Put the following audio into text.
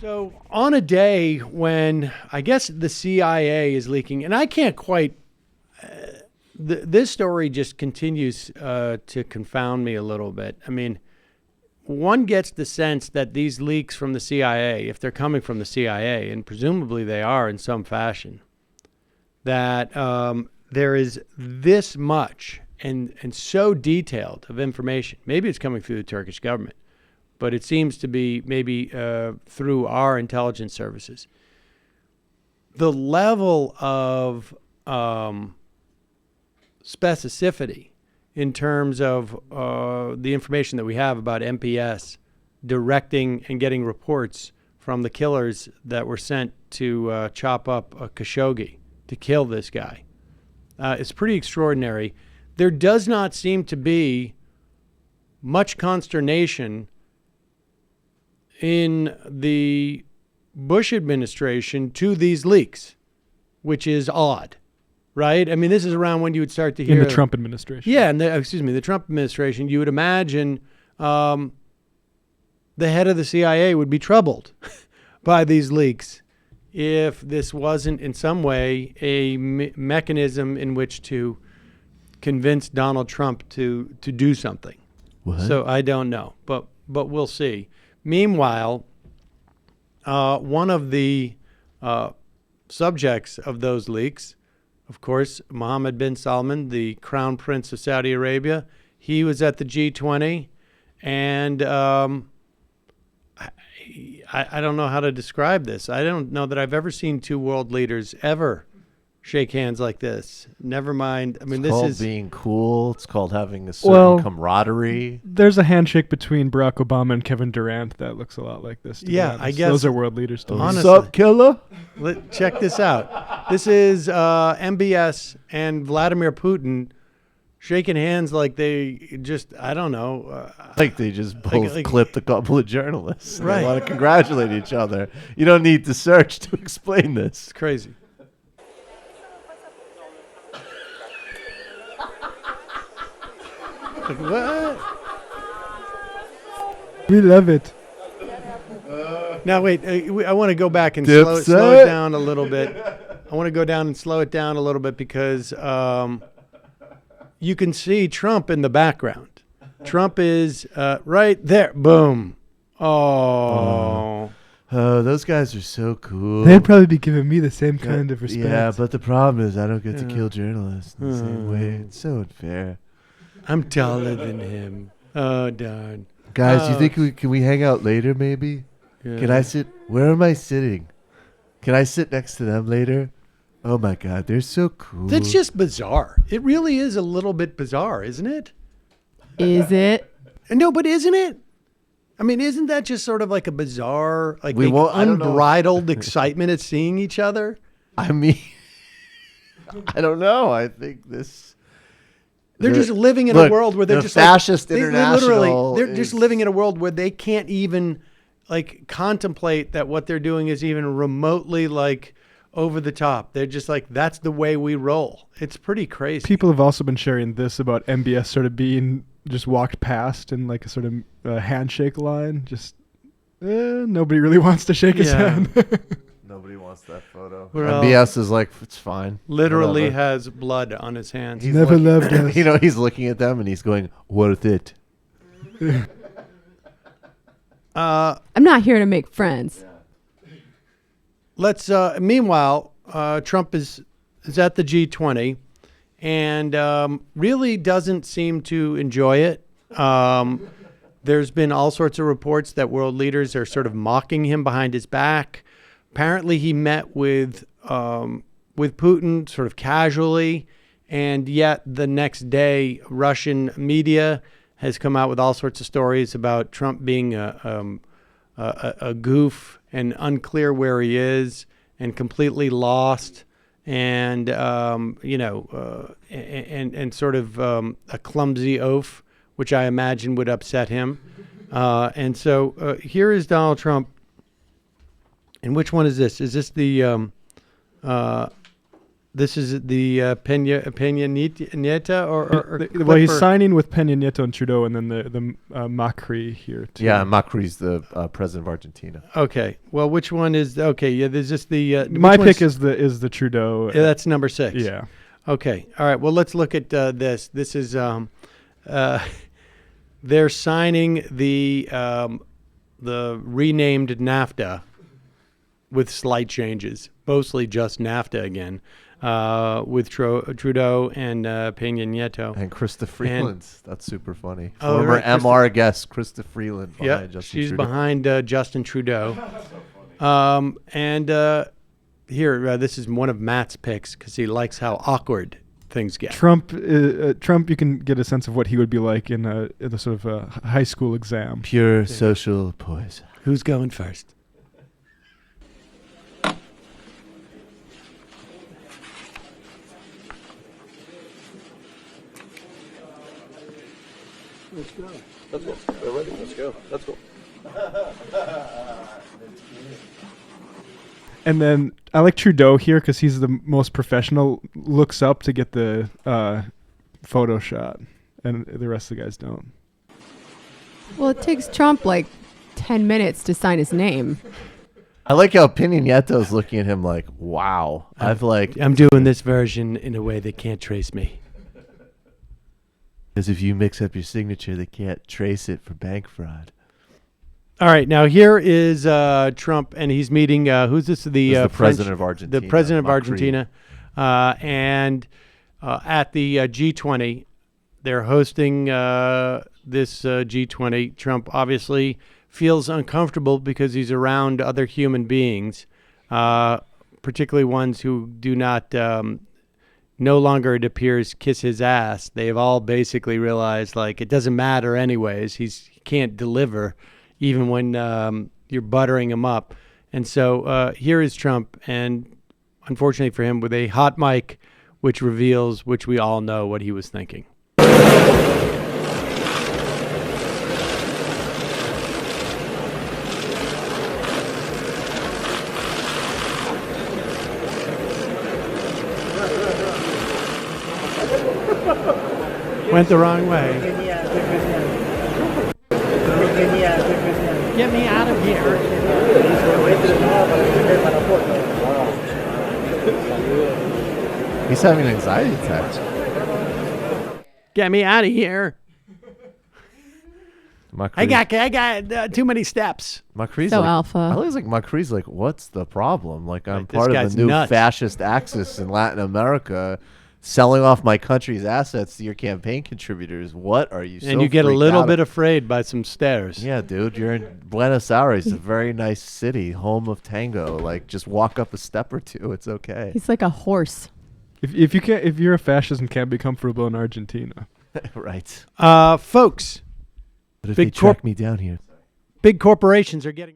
So on a day when I guess the CIA is leaking, and I can't quite, this story just continues to confound me a little bit. I mean, one gets the sense that these leaks from the CIA, if they're coming from the CIA, and presumably they are in some fashion, that there is this much and so detailed of information. Maybe it's coming through the Turkish government, but it seems to be maybe through our intelligence services. The level of specificity in terms of the information that we have about MPS directing and getting reports from the killers that were sent to chop up Khashoggi, to kill this guy. It's pretty extraordinary. There does not seem to be much consternation in the Bush administration to these leaks, which is odd, right? I mean, this is around when you would start to hear... In the Trump administration. Yeah, the Trump administration. You would imagine the head of the CIA would be troubled by these leaks if this wasn't in some way a mechanism in which to convince Donald Trump to do something. What? So I don't know, but we'll see. Meanwhile, one of the subjects of those leaks, of course, Mohammed bin Salman, the Crown Prince of Saudi Arabia, he was at the G20, and I don't know how to describe this. I don't know that I've ever seen two world leaders ever shake hands like this. Never mind. I mean, It's called this is being cool. It's called having a certain camaraderie. There's a handshake between Barack Obama and Kevin Durant that looks a lot like this. Yeah, I guess those are world leaders. To me. honestly. What's up, killer? Check this out. This is MBS and Vladimir Putin shaking hands like they just, I don't know. Like they just both clipped a couple of journalists. Right. They want to congratulate each other. You don't need to search to explain this. It's crazy. Like, what? We love it. Now, wait. I want to go back and Dipset. slow it down a little bit. I want to go down and slow it down a little bit because you can see Trump in the background. Trump is right there. Boom. Oh. Oh, those guys are so cool. They'd probably be giving me the same kind of respect. Yeah, but the problem is I don't get to kill journalists in the same way. It's so unfair. I'm taller than him. Oh, darn. Guys, do you think can we hang out later maybe? Yeah. Can I sit? Where am I sitting? Can I sit next to them later? Oh my God, they're so cool. That's just bizarre. It really is a little bit bizarre, isn't it? Is it? No, but isn't it? I mean, isn't that just sort of like a bizarre, like I don't know. unbridled excitement at seeing each other? I mean, I don't know. I think this. They're just living in a world where they're the just fascist like, international. They're just living in a world where they can't even like contemplate that what they're doing is even remotely like over the top. They're just like, that's the way we roll. It's pretty crazy. People have also been sharing this about MBS sort of being just walked past in like a sort of handshake line. Just nobody really wants to shake his hand. Nobody wants that photo. Well, MBS is like, it's fine. Literally Whatever. has blood on his hands. He's Never loved us. You know, he's looking at them and he's going, worth it. I'm not here to make friends. Let's. Meanwhile, Trump is at the G20, and really doesn't seem to enjoy it. There's been all sorts of reports that world leaders are sort of mocking him behind his back. Apparently, he met with Putin sort of casually, and yet the next day, Russian media has come out with all sorts of stories about Trump being a goof and unclear where he is and completely lost, and and sort of a clumsy oaf, which I imagine would upset him. And so here is Donald Trump. And which one is this? Is this the This is the Peña Nieto or well, he's Clipper? signing with Peña Nieto and Trudeau, and then the Macri here too. Yeah, Macri's the president of Argentina. Okay. Well, which one is okay? Yeah, there's just the My which pick one's- is the Trudeau. yeah, that's number 6. Yeah. Okay. All right. Well, let's look at this. This is they're signing the renamed NAFTA with slight changes, mostly just NAFTA again, with Trudeau and Peña Nieto. And Krista Freeland's. That's super funny. Oh, Former right, Krista- MR guest Krista Freeland behind Yeah, Justin she's Trudeau. behind Justin Trudeau. And here, this is one of Matt's picks because he likes how awkward things get. Trump, you can get a sense of what he would be like in a sort of a high school exam. Pure social poison. Who's going first? And then I like Trudeau here because he's the most professional. Looks up to get the photo shot, and the rest of the guys don't. Well, it takes Trump like 10 minutes to sign his name. I like how Peña Nieto's looking at him like, wow. I'm doing this version in a way they can't trace me. Because if you mix up your signature, they can't trace it for bank fraud. All right, now here is Trump, and he's meeting who's this? The French- president of Argentina. The president of Macri. Argentina, and at the G20, they're hosting this G20. Trump obviously feels uncomfortable because he's around other human beings, particularly ones who do not. No longer, it appears, kiss his ass. They've all basically realized, like, it doesn't matter anyways. He can't deliver, even when you're buttering him up. And so here is Trump, and unfortunately for him, with a hot mic, which reveals, which we all know, what he was thinking. Went the wrong way. Get me out of here. He's having an anxiety attack. Get me out of here. Macri, I got too many steps. Macri's So like, alpha. I always like Macri's like, what's the problem? Like, I'm Right, this part of guy's the new nuts. fascist axis in Latin America, selling off my country's assets to your campaign contributors. What are you? And you get a little bit afraid by some stairs. Yeah, dude, you're in Buenos Aires, a very nice city, home of tango. Like, just walk up a step or two. It's okay. He's like a horse. If you're a fascist and can't be comfortable in Argentina. Right. Folks, But if Big they track me down here. big corporations are getting